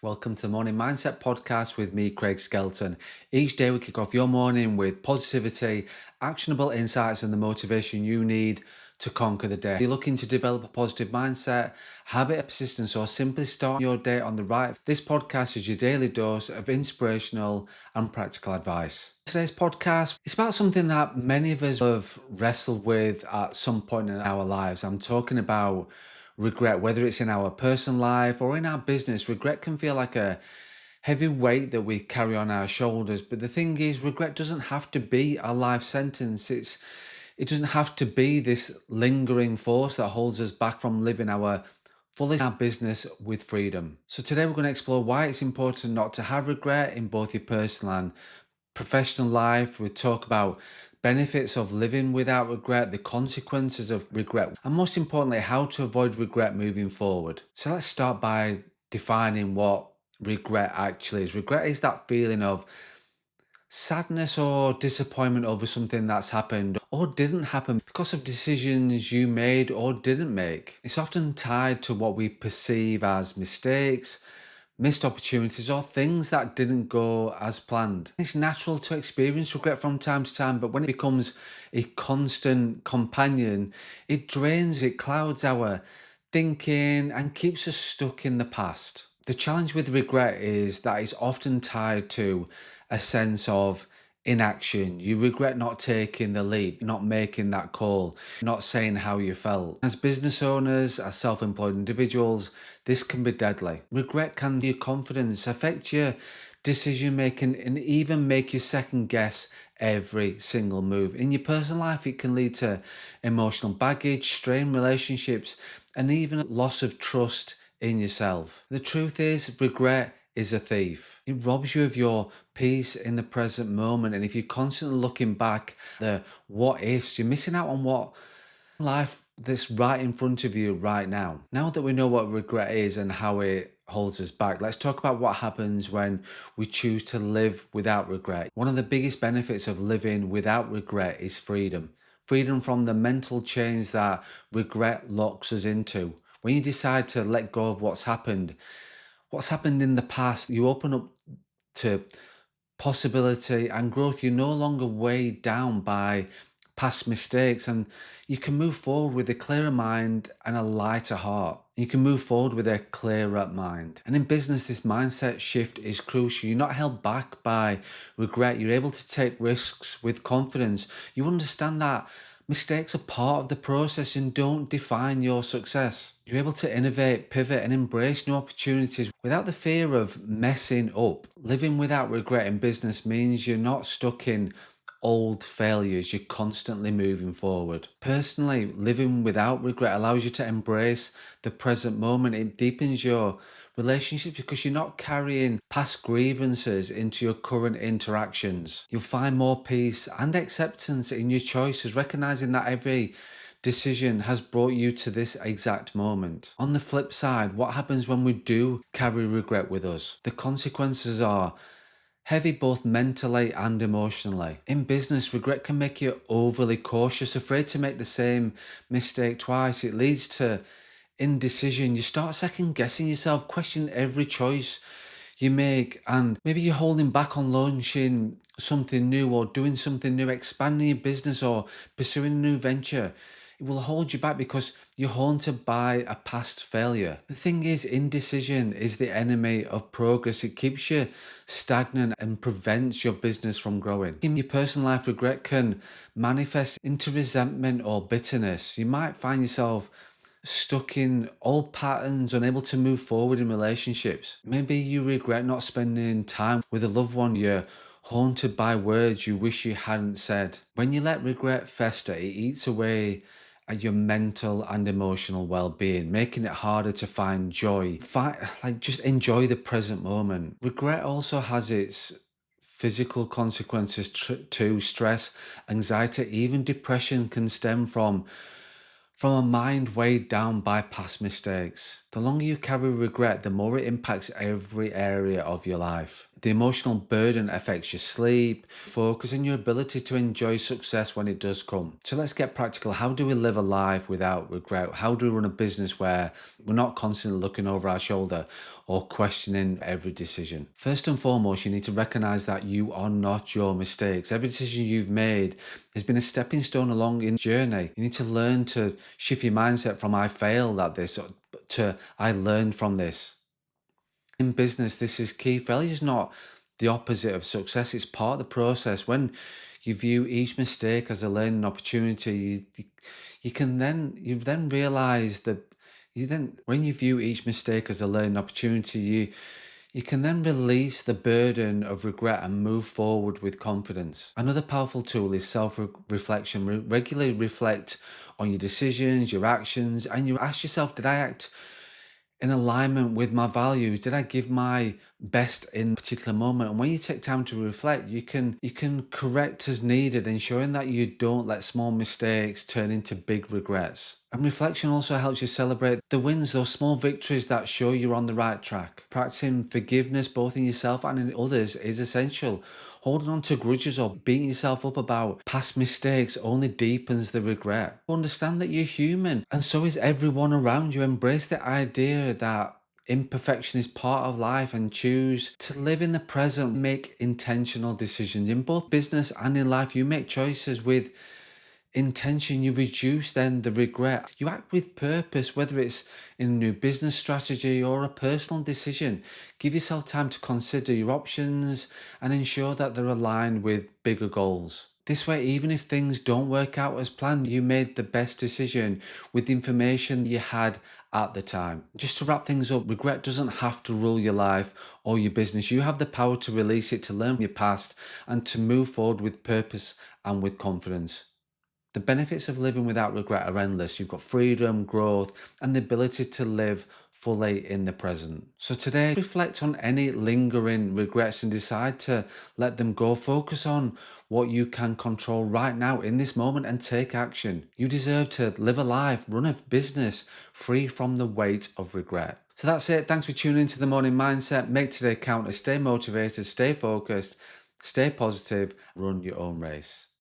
Welcome to the Morning Mindset Podcast with me, Craig Skelton. Each day we kick off your morning with positivity, actionable insights, and the motivation you need to conquer the day. If you're looking to develop a positive mindset, habit of persistence, or simply start your day on the right, this podcast is your daily dose of inspirational and practical advice. Today's podcast is about something that many of us have wrestled with at some point in our lives. I'm talking about regret, whether it's in our personal life or in our business. Regret can feel like a heavy weight that we carry on our shoulders. But the thing is, regret doesn't have to be a life sentence. It doesn't have to be this lingering force that holds us back from living our fullest our business with freedom. So today we're going to explore why it's important not to have regret in both your personal and professional life. We talk about benefits of living without regret, the consequences of regret, and most importantly, how to avoid regret moving forward. So let's start by defining what regret actually is. Regret is that feeling of sadness or disappointment over something that's happened or didn't happen because of decisions you made or didn't make. It's often tied to what we perceive as mistakes, missed opportunities, or things that didn't go as planned. It's natural to experience regret from time to time, but when it becomes a constant companion, it drains, it clouds our thinking and keeps us stuck in the past. The challenge with regret is that it's often tied to a sense of inaction. You regret not taking the leap, not making that call, not saying how you felt. As business owners, as self-employed individuals, this can be deadly. Regret can your confidence, affect your decision making, and even make you second guess every single move. In your personal life, it can lead to emotional baggage, strained relationships, and even loss of trust in yourself. The truth is, regret is a thief. It robs you of your peace in the present moment. And if you're constantly looking back, the what ifs, you're missing out on what life that's right in front of you right now. Now that we know what regret is and how it holds us back, let's talk about what happens when we choose to live without regret. One of the biggest benefits of living without regret is freedom. Freedom from the mental chains that regret locks us into. When you decide to let go of what's happened in the past, you open up to possibility and growth. You're no longer weighed down by past mistakes, and you can move forward with a clearer mind and a lighter heart. You can move forward with a clearer mind. And in business, this mindset shift is crucial. You're not held back by regret. You're able to take risks with confidence. You understand that mistakes are part of the process and don't define your success. You're able to innovate, pivot, and embrace new opportunities without the fear of messing up. Living without regret in business means you're not stuck in old failures, you're constantly moving forward. Personally, living without regret allows you to embrace the present moment. It deepens your relationships because you're not carrying past grievances into your current interactions. You'll find more peace and acceptance in your choices, recognizing that every decision has brought you to this exact moment. On the flip side, what happens when we do carry regret with us? The consequences are heavy both mentally and emotionally. In business, regret can make you overly cautious, afraid to make the same mistake twice. It leads to indecision. You start second guessing yourself, questioning every choice you make, and maybe you're holding back on launching something new or doing something new, expanding your business or pursuing a new venture. It will hold you back because you're haunted by a past failure. The thing is, indecision is the enemy of progress. It keeps you stagnant and prevents your business from growing. In your personal life, regret can manifest into resentment or bitterness. You might find yourself stuck in old patterns, unable to move forward in relationships. Maybe you regret not spending time with a loved one. You're haunted by words you wish you hadn't said. When you let regret fester, it eats away at your mental and emotional well-being, making it harder to find joy. Just enjoy the present moment. Regret also has its physical consequences too. Stress, anxiety, even depression can stem from a mind weighed down by past mistakes. The longer you carry regret, the more it impacts every area of your life. The emotional burden affects your sleep, focus, and your ability to enjoy success when it does come. So let's get practical. How do we live a life without regret? How do we run a business where we're not constantly looking over our shoulder or questioning every decision? First and foremost, you need to recognize that you are not your mistakes. Every decision you've made has been a stepping stone along in the journey. You need to learn to shift your mindset from I failed at this to I learned from this. In business, this is key. Failure is not the opposite of success, it's part of the process. When you view each mistake as a learning opportunity, you then realize that when you view each mistake as a learning opportunity, you can then release the burden of regret and move forward with confidence. Another powerful tool is self-reflection. Regularly reflect on your decisions, your actions, and you ask yourself, did I act in alignment with my values? Did I give my best in a particular moment? And when you take time to reflect, you can correct as needed, ensuring that you don't let small mistakes turn into big regrets. And reflection also helps you celebrate the wins, those small victories that show you're on the right track. Practicing forgiveness both in yourself and in others is essential. Holding on to grudges or beating yourself up about past mistakes only deepens the regret. Understand that you're human, and so is everyone around you. Embrace the idea that imperfection is part of life and choose to live in the present. Make intentional decisions. In both business and in life, you make choices with intention. You reduce then the regret. You act with purpose, whether it's in a new business strategy or a personal decision. Give yourself time to consider your options and ensure that they're aligned with bigger goals. This way, even if things don't work out as planned, you made the best decision with the information you had at the time. Just to wrap things up, regret doesn't have to rule your life or your business. You have the power to release it, to learn from your past, and to move forward with purpose and with confidence. The benefits of living without regret are endless. You've got freedom, growth, and the ability to live fully in the present. So today, reflect on any lingering regrets and decide to let them go. Focus on what you can control right now in this moment and take action. You deserve to live a life, run a business free from the weight of regret. So that's it. Thanks for tuning into the Morning Mindset. Make today count. Stay motivated, stay focused, stay positive, run your own race.